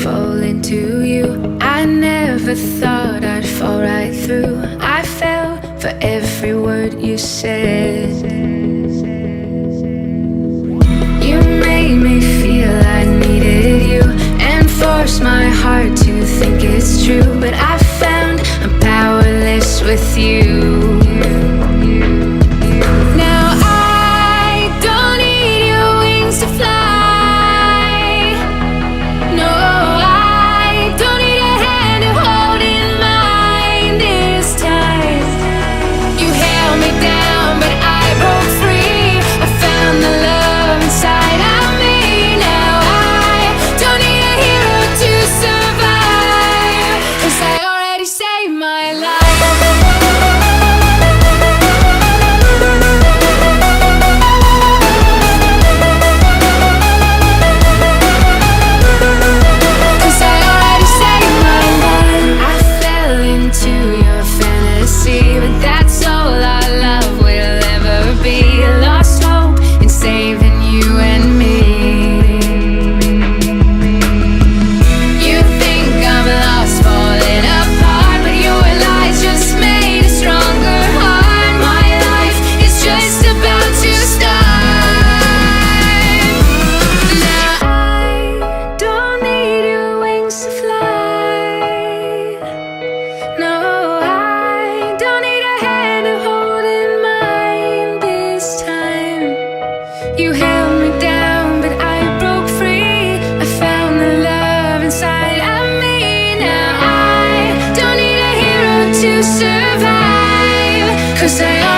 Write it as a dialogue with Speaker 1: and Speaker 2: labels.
Speaker 1: fall into you. I never thought I'd fall right through. I fell for every word you said. You made me feel I needed you and forced my heart to think it's true. But I found I'm powerless with you. Now I don't need your wings to fly. No, I don't need a hand to hold in mine this time. You held me down, but I broke free. I found the love inside of me. Now I don't need a hero to survive, 'cause I already saved my life. You held me down, but I broke free. I found the love inside of me. Now I don't need a hero to survive, 'cause I